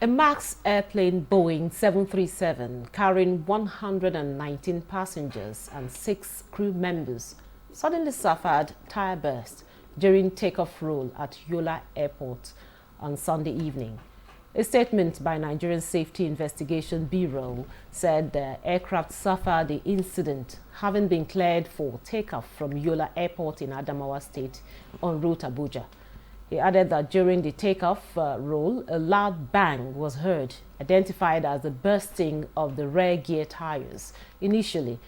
A MAX airplane Boeing 737 carrying 119 passengers and 6 crew members suddenly suffered tire burst during takeoff roll at Yola Airport on Sunday evening. A statement by Nigerian Safety Investigation Bureau said the aircraft suffered the incident having been cleared for takeoff from Yola Airport in Adamawa State en route Abuja. He added that during the takeoff roll, a loud bang was heard, identified as the bursting of the rear gear tires. Initially,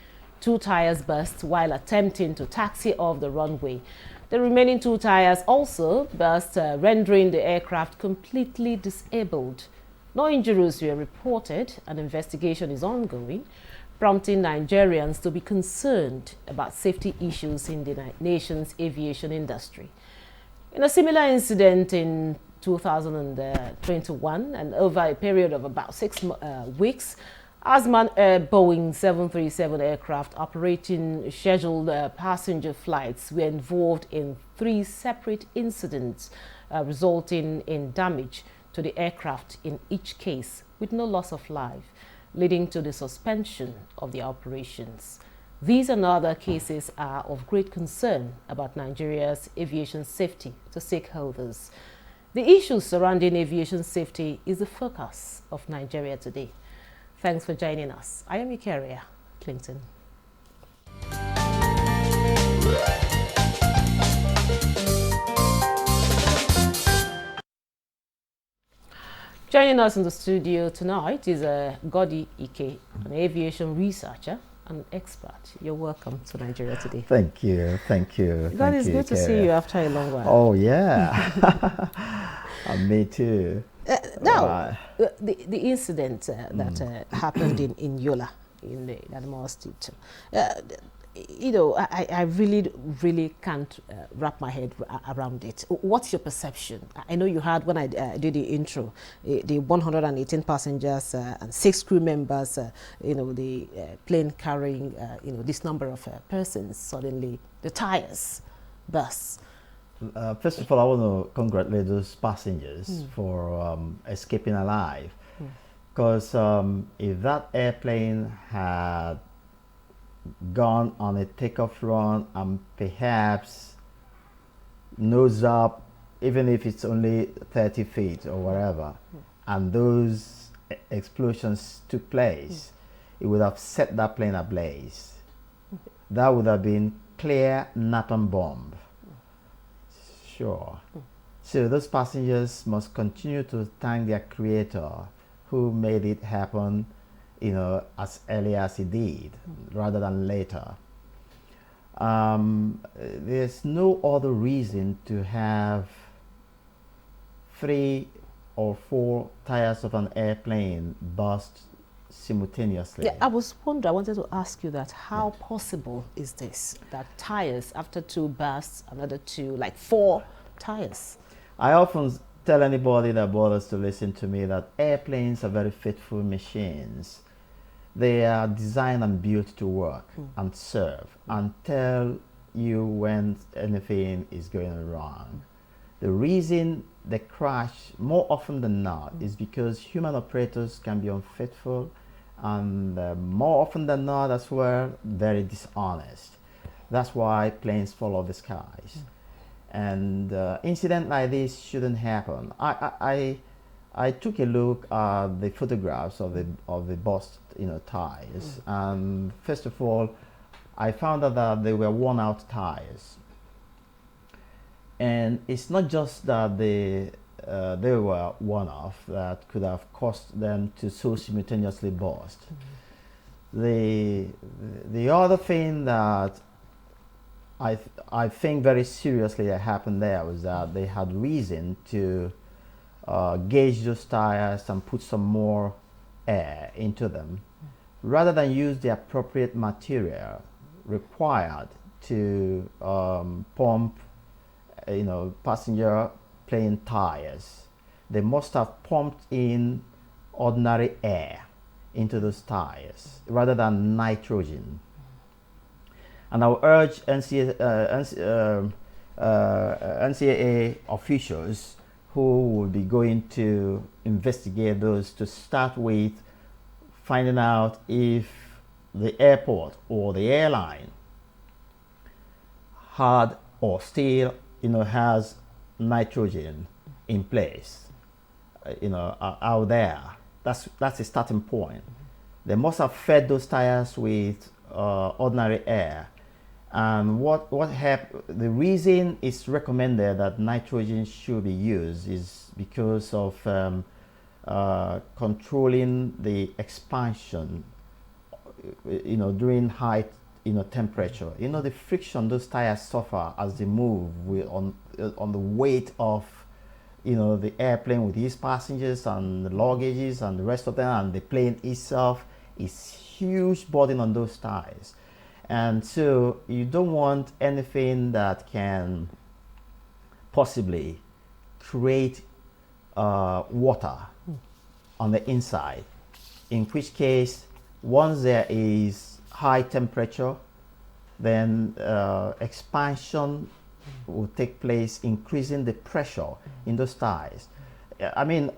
2 tires burst while attempting to taxi off the runway. The remaining 2 tires also burst, rendering the aircraft completely disabled. No injuries were reported. An investigation is ongoing, prompting Nigerians to be concerned about safety issues in the nation's aviation industry. In a similar incident in 2021 and over a period of about 6 weeks, Azman Air Boeing 737 aircraft operating scheduled passenger flights were involved in 3 separate incidents, resulting in damage to the aircraft in each case with no loss of life, leading to the suspension of the operations. These and other cases are of great concern about Nigeria's aviation safety to stakeholders. The issues surrounding aviation safety is the focus of Nigeria today. Thanks for joining us. I am your carrier, Clinton. Joining us in the studio tonight is Godi Ike, an aviation researcher and expert. You're welcome to Nigeria today. Thank you, thank you. God, it's good to see you after a long while. Oh yeah, and me too. Now, the incident that happened in Yola, in the Adamawa State, you know, I really can't wrap my head around it. What's your perception? I know you had, when I did the intro, the 118 passengers and 6 crew members, you know, the plane carrying, you know, this number of persons, suddenly the tires burst. First of all, I want to congratulate those passengers for escaping alive. Because if that airplane had gone on a takeoff run and perhaps nose up, even if it's only 30 feet or whatever, and those explosions took place, it would have set that plane ablaze. That would have been clear napalm bomb. Sure. So those passengers must continue to thank their creator who made it happen, you know, as early as he did, rather than later. There's no other reason to have 3 or 4 tires of an airplane burst simultaneously. Yeah, I wanted to ask you that. How possible is this, that tires, after 2 bursts, another 2, like 4 tires? I often tell anybody that bothers to listen to me that airplanes are very faithful machines. They are designed and built to work and serve and tell you when anything is going wrong. The reason they crash more often than not is because human operators can be unfaithful and more often than not as well very dishonest. That's why planes fall off the skies. And incident like this shouldn't happen. I took a look at the photographs of the burst, you know, tires, and first of all, I found out that they were worn-out tires. And it's not just that they were one-off that could have caused them to so simultaneously burst. The other thing that I think very seriously that happened there was that they had reason to gauge those tires and put some more air into them, rather than use the appropriate material required to pump, you know, passenger plane tires. They must have pumped in ordinary air into those tires rather than nitrogen. And I will urge NCAA officials who will be going to investigate those to start with, finding out if the airport or the airline had or still, has nitrogen in place, out there. That's a starting point. They must have fed those tires with ordinary air. And the reason it's recommended that nitrogen should be used is because of controlling the expansion, during high, temperature. The friction those tires suffer as they move on the weight of, the airplane with its passengers and the luggages and the rest of them, and the plane itself is huge burden on those tires. And so you don't want anything that can possibly create water on the inside, in which case, once there is high temperature, then expansion will take place, increasing the pressure in those tires. I mean,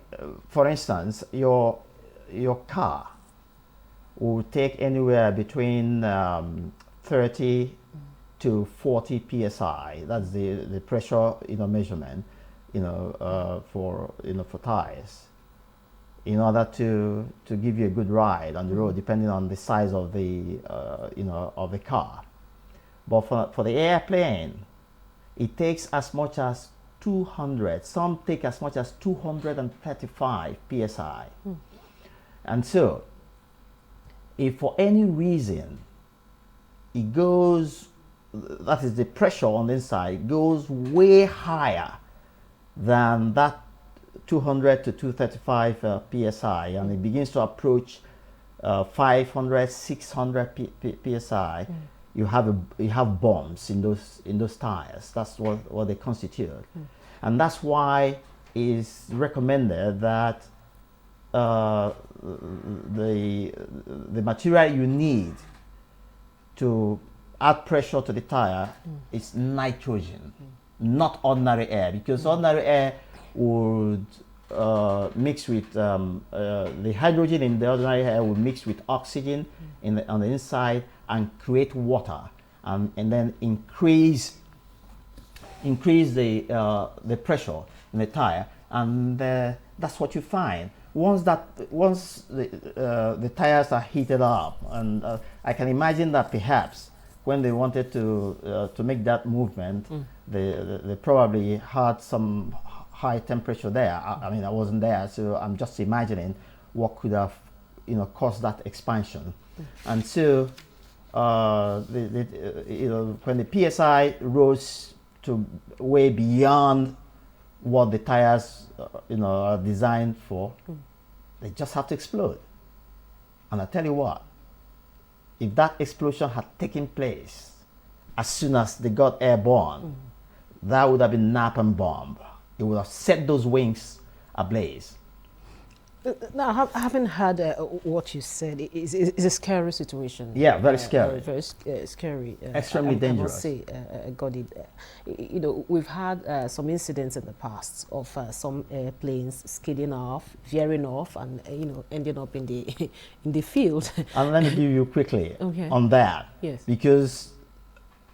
for instance, your car will take anywhere between 30 to 40 psi. That's the pressure measurement for tires, in order to give you a good ride on the road, depending on the size of the of the car. But for the airplane, it takes as much as 200. Some take as much as 235 psi. And so, if for any reason it goes, that is the pressure on the inside, goes way higher than that 200 to 235 psi, and it begins to approach 500, 600 psi, you have bumps in those tires. That's what they constitute, and that's why it's recommended that the material you need to add pressure to the tire is nitrogen, not ordinary air, because ordinary air would mix with the hydrogen in the ordinary air will mix with oxygen on the inside and create water, and then increase the pressure in the tire, and that's what you find. Once the tires are heated up, and I can imagine that perhaps when they wanted to make that movement, they probably had some high temperature there. I mean, I wasn't there, so I'm just imagining what could have caused that expansion. And so when the PSI rose to way beyond what the tires are designed for, they just have to explode. And I tell you what, if that explosion had taken place as soon as they got airborne, that would have been napalm bomb. It would have set those wings ablaze. Now, having heard what you said, it's a scary situation. Yeah, very scary. Very scary. Extremely dangerous. I must say, Godi, we've had some incidents in the past of some airplanes skidding off, veering off, and ending up in the field. And let me give you quickly on that. Yes. Because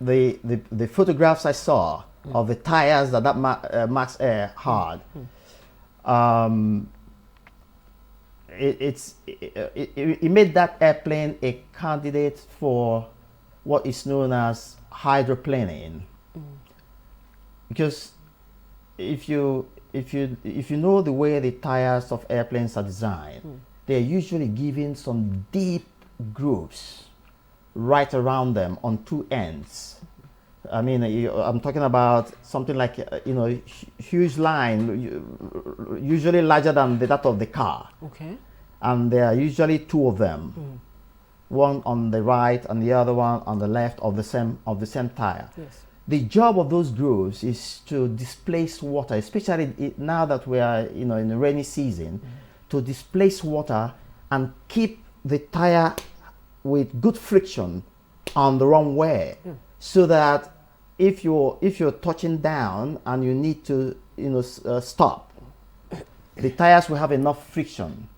the photographs I saw of the tires that Max Air had, it made that airplane a candidate for what is known as hydroplaning. Because if you know the way the tires of airplanes are designed, they're usually given some deep grooves right around them on two ends. I mean, I'm talking about something like huge line, usually larger than that of the car. Okay. And there are usually two of them, one on the right and the other one on the left of the same tire. Yes. The job of those grooves is to displace water, especially now that we are in the rainy season, to displace water and keep the tire with good friction on the wrong way, so that if you're touching down and you need to stop the tires will have enough friction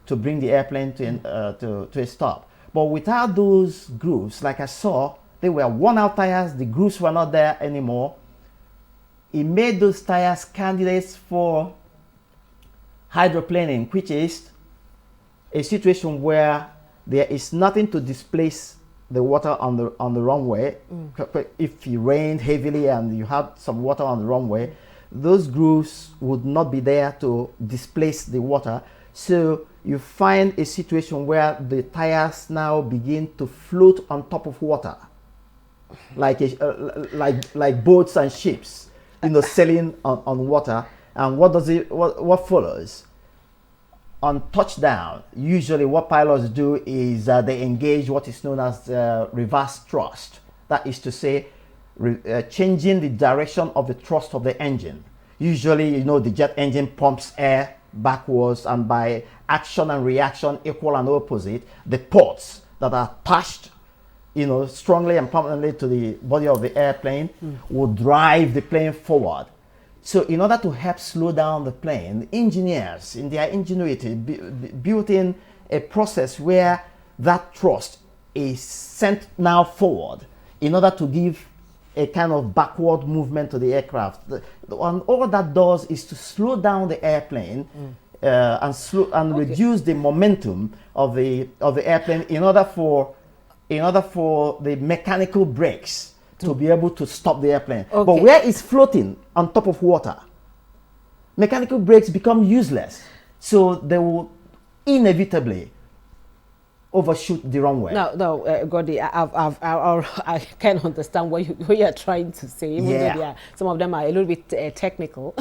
to bring the airplane to a stop. But without those grooves, like I saw, they were worn out tires, the grooves were not there anymore. It made those tires candidates for hydroplaning, which is a situation where there is nothing to displace the water on the runway. If it rained heavily and you had some water on the runway, those grooves would not be there to displace the water. So you find a situation where the tires now begin to float on top of water, like like boats and ships, sailing on water. And what follows? On touchdown, usually what pilots do is they engage what is known as reverse thrust. That is to say, changing the direction of the thrust of the engine. Usually, the jet engine pumps air backwards, and by action and reaction, equal and opposite, the ports that are attached, strongly and permanently to the body of the airplane will drive the plane forward. So in order to help slow down the plane, engineers, in their ingenuity, built in a process where that thrust is sent now forward in order to give a kind of backward movement to the aircraft. And all that does is to slow down the airplane and reduce the momentum of the airplane in order for the mechanical brakes to be able to stop the airplane. Okay. But where it's floating on top of water, mechanical brakes become useless. So they will inevitably overshoot the runway. No, Gordy, I can understand what you're trying to say, even though some of them are a little bit technical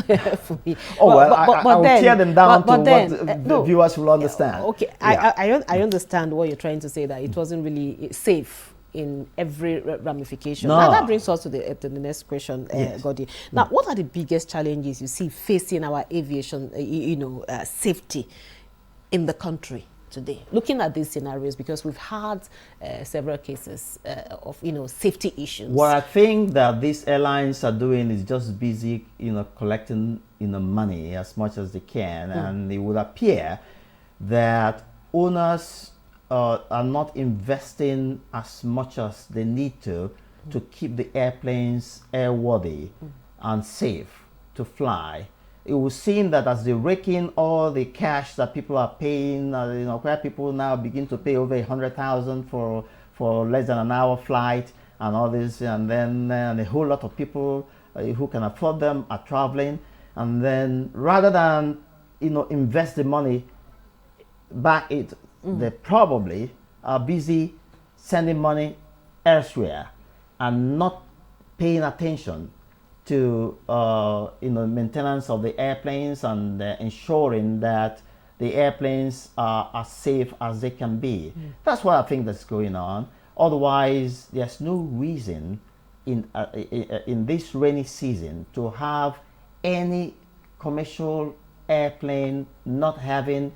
for me. I will tear them down to what the viewers will understand. Okay, yeah. I understand what you're trying to say, that it wasn't really safe in every ramification. No. Now that brings us to the next question, Yes. Gordy. Now, what are the biggest challenges you see facing our aviation, safety in the country today? Looking at these scenarios, because we've had several cases of safety issues. What I think that these airlines are doing is just busy, collecting money as much as they can, and it would appear that owners are not investing as much as they need to keep the airplanes airworthy and safe to fly. It will seem that as they rake in all the cash that people are paying, where people now begin to pay over 100,000 for less than an hour flight and all this, and then a whole lot of people who can afford them are traveling, and then rather than invest the money back they probably are busy sending money elsewhere and not paying attention to maintenance of the airplanes and ensuring that the airplanes are as safe as they can be. That's what I think that's going on. Otherwise, there's no reason in this rainy season to have any commercial airplane not having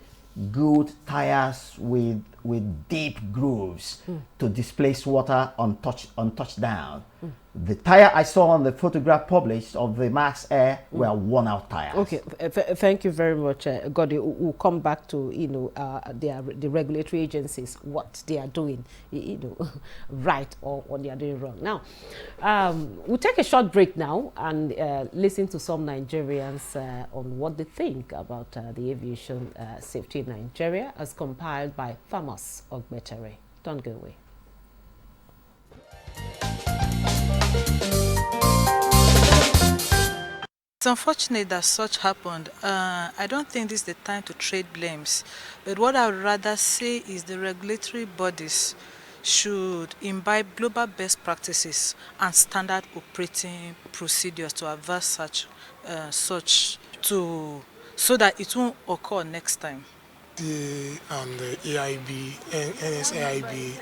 good tires with deep grooves to displace water on touchdown. The tire I saw on the photograph published of the Max Air were worn out tires. Okay, thank you very much, Gordy. We'll come back to the regulatory agencies, what they are doing, right or what they are doing wrong. Now, we'll take a short break now and listen to some Nigerians on what they think about the aviation safety in Nigeria, as compiled by Thomas Ogbetere. Don't go away. It's unfortunate that such happened. I don't think this is the time to trade blames, but what I would rather say is the regulatory bodies should imbibe global best practices and standard operating procedures to avert so that it won't occur next time. The AIB and NSAIB,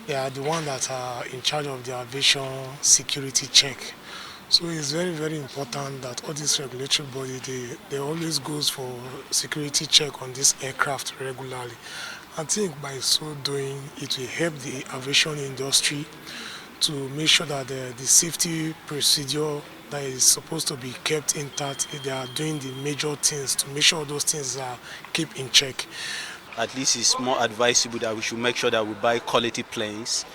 they are the ones that are in charge of the aviation security check. So it's very, very important that all these regulatory bodies, they always goes for security check on this aircraft regularly. I think by so doing, it will help the aviation industry to make sure that the safety procedure that is supposed to be kept intact. They are doing the major things to make sure those things are kept in check. At least it's more advisable that we should make sure that we buy quality planes.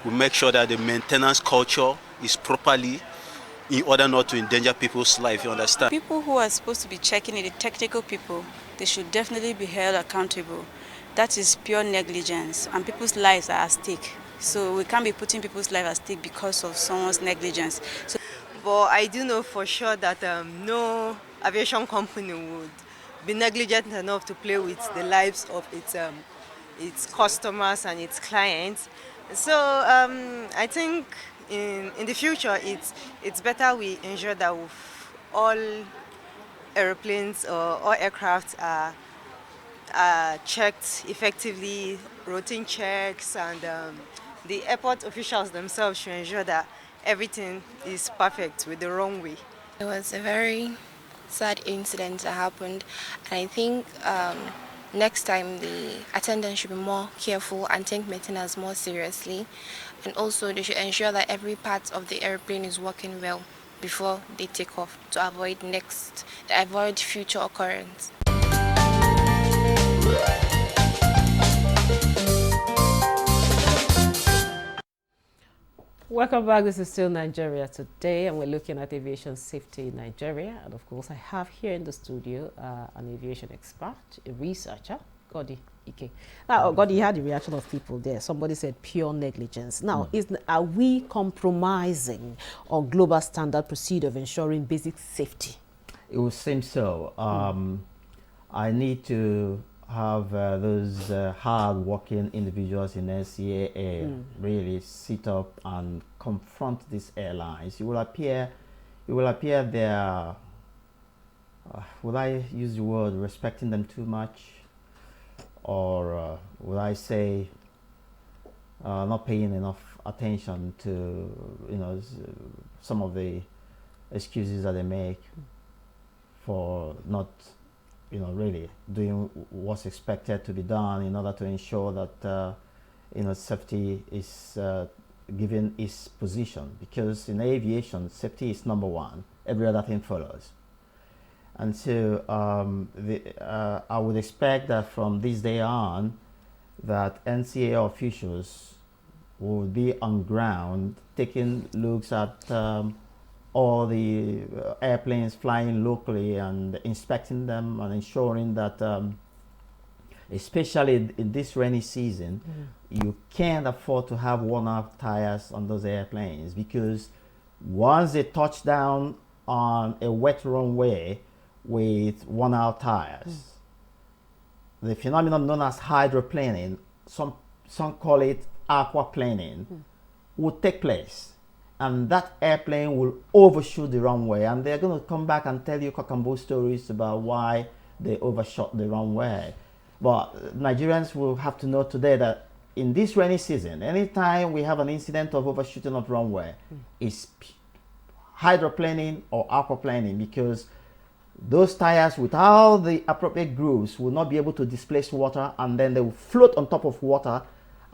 We make sure that the maintenance culture is properly in order not to endanger people's life, you understand? People who are supposed to be checking it, the technical people, they should definitely be held accountable. That is pure negligence, and people's lives are at stake. So we can't be putting people's lives at stake because of someone's negligence. But I do know for sure that no aviation company would be negligent enough to play with the lives of its customers and its clients. So I think in the future it's better we ensure that all airplanes or all aircraft are checked effectively, routine checks, and the airport officials themselves should ensure that everything is perfect with the runway. It was a very sad incident that happened, and I think next time the attendants should be more careful and take maintenance more seriously, and also they should ensure that every part of the airplane is working well before they take off to avoid future occurrence. Welcome back. This is still Nigeria Today, and we're looking at aviation safety in Nigeria. And of course, I have here in the studio an aviation expert, a researcher, Godi Ike. Now, Godi, you had the reaction of people there. Somebody said pure negligence. Now, are we compromising on global standard procedure of ensuring basic safety? It would seem so. I need to have those hard-working individuals in NCAA really sit up and confront these airlines. It will appear they're, would I use the word respecting them too much, or would I say not paying enough attention to some of the excuses that they make for not really doing what's expected to be done in order to ensure that safety is given its position, because in aviation safety is number one, every other thing follows. And so I would expect that from this day on that NCAA officials will be on ground taking looks at all the airplanes flying locally and inspecting them and ensuring that, especially in this rainy season, you can't afford to have worn-out tires on those airplanes, because once they touch down on a wet runway with worn-out tires, the phenomenon known as hydroplaning, some call it aquaplaning, will take place. And that airplane will overshoot the runway, and they're going to come back and tell you cock and bull stories about why they overshot the runway. But Nigerians will have to know today that in this rainy season, anytime we have an incident of overshooting of runway, it's hydroplaning or aquaplaning, because those tires without the appropriate grooves will not be able to displace water, and then they will float on top of water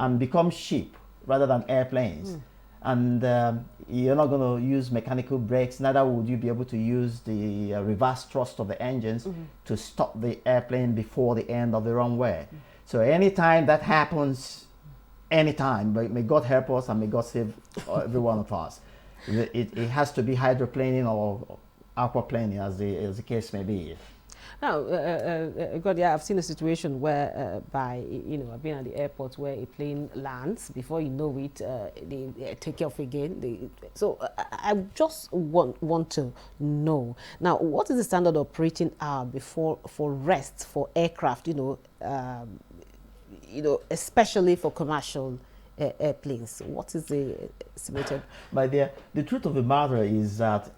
and become ship rather than airplanes. And you're not going to use mechanical brakes, neither would you be able to use the reverse thrust of the engines to stop the airplane before the end of the runway. So anytime that happens, anytime, may God help us and may God save every one of us. It has to be hydroplaning or aquaplaning, as the case may be. Now, God, yeah, I've seen a situation where I've been at the airport where a plane lands. Before you know it, they take off again. So I just want to know, now, what is the standard operating hour for rest for aircraft, especially for commercial airplanes? What is the estimated? My dear, the truth of the matter is that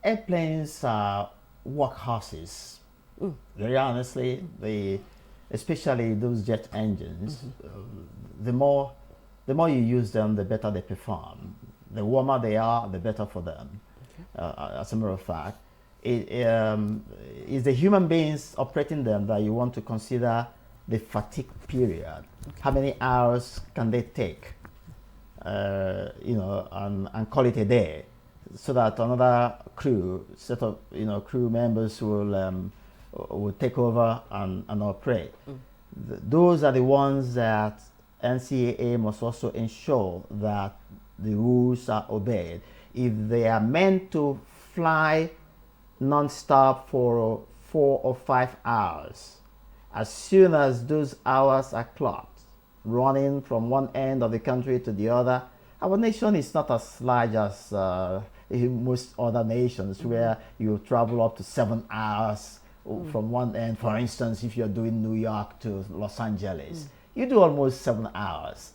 airplanes are workhorses. Very honestly, especially those jet engines, the more you use them, the better they perform. The warmer they are, the better for them. As a matter of fact, it is the human beings operating them that you want to consider the fatigue period. How many hours can they take? And call it a day. so that another set of crew members will take over and operate. Those are the ones that NCAA must also ensure that the rules are obeyed. If they are meant to fly non-stop for 4 or 5 hours, as soon as those hours are clocked, running from one end of the country to the other, our nation is not as large as most other nations, where you travel up to 7 hours from one end. For instance, if you're doing New York to Los Angeles, you do almost 7 hours,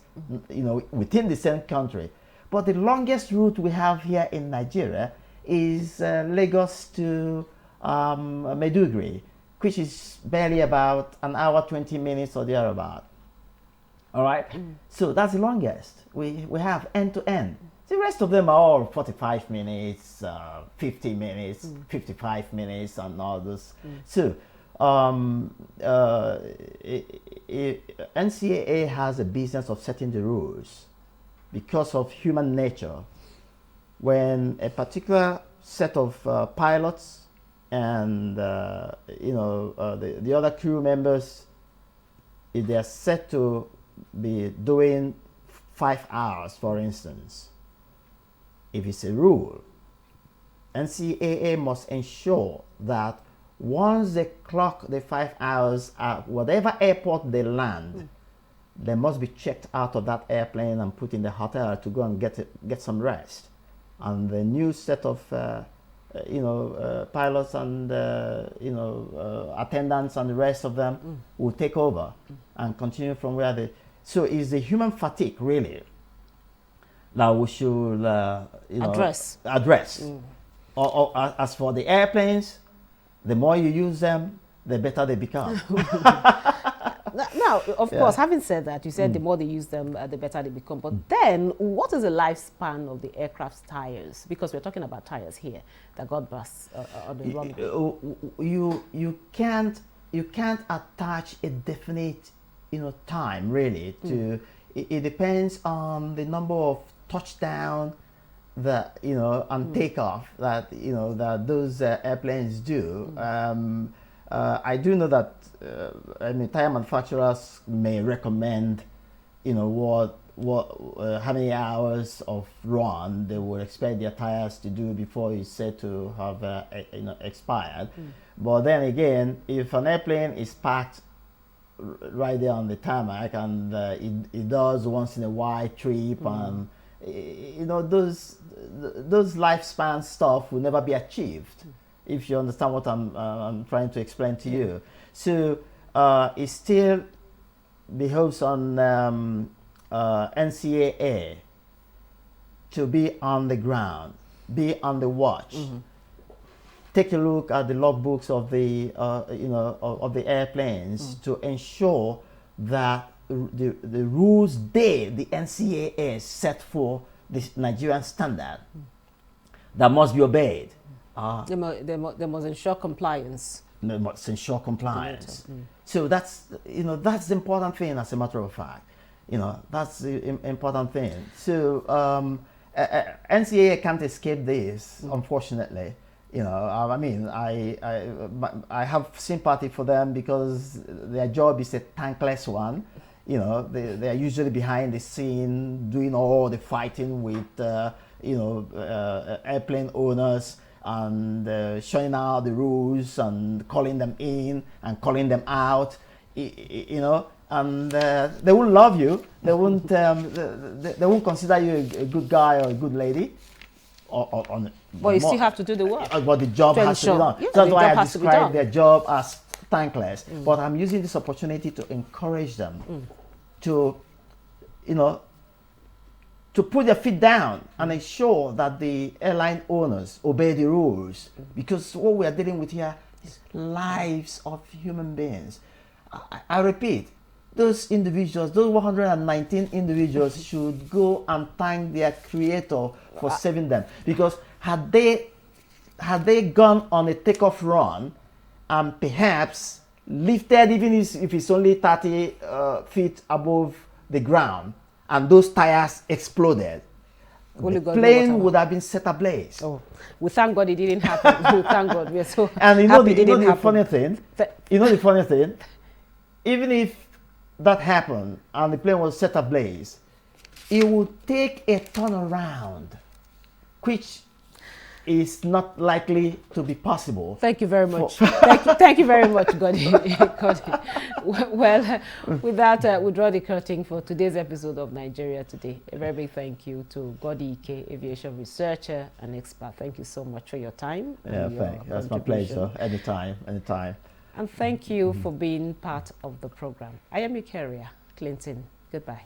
within the same country. But the longest route we have here in Nigeria is Lagos to Maiduguri, which is barely about an hour 20 minutes or thereabout. All right, so that's the longest we have end to end. The rest of them are all 45 minutes, 50 minutes, 55 minutes, and all those. So NCAA has a business of setting the rules because of human nature. When a particular set of pilots and the other crew members, if they are set to be doing 5 hours, for instance, if it's a rule, NCAA must ensure that once they clock the 5 hours at whatever airport they land, they must be checked out of that airplane and put in the hotel to go and get some rest. And the new set of pilots and attendants and the rest of them will take over and continue from where they. So it's the human fatigue really that we should address. Or as for the airplanes, the more you use them, the better they become. Now, of course, having said that, you said the more they use them, the better they become. But then, what is the lifespan of the aircraft's tires? Because we're talking about tires here that got burst on the runway. You can't attach a definite time really to. It depends on the number of touchdown that and takeoff that that those airplanes do. I do know that tire manufacturers may recommend how many hours of run they would expect their tires to do before it's said to have expired. But then again, if an airplane is parked right there on the tarmac and it does once in a while trip and those lifespan stuff will never be achieved, if you understand what I'm trying to explain to you. So it still behoves on NCAA to be on the ground, be on the watch. Take a look at the logbooks of the of the airplanes to ensure that the rules the NCAA set for the Nigerian standard that must be obeyed. They must ensure compliance. They must ensure compliance. So that's that's the important thing. As a matter of fact, that's the important thing. So NCAA can't escape this, unfortunately. I have sympathy for them because their job is a thankless one. They are usually behind the scene doing all the fighting with airplane owners and showing out the rules and calling them in and calling them out, and they won't love you. They won't consider you a good guy or a good lady. But you still have to do the work. But the job has to be done. Yeah, that's why I describe their job as thankless. But I'm using this opportunity to encourage them to put their feet down and ensure that the airline owners obey the rules, because what we are dealing with here is lives of human beings. I repeat, those individuals, those 119 individuals should go and thank their creator for saving them, because had they gone on a takeoff run and perhaps lifted, even if it's only 30 feet above the ground, and those tires exploded, Only the God knows plane what would have been set ablaze. Oh, we thank God it didn't happen. We thank God. We're so And you know, happy it didn't the happen. funny thing? You know the funny thing? Even if that happened and the plane was set ablaze, it would take a turnaround, which is not likely to be possible. Thank you very much. Thank you very much, Godi. Well, with that, we draw the curtain for today's episode of Nigeria Today. A very big thank you to Godi Ike, aviation researcher and expert. Thank you so much for your time. Yeah, thank you. That's my pleasure. Anytime, anytime. And thank you for being part of the program. I am your carrier, Clinton. Goodbye.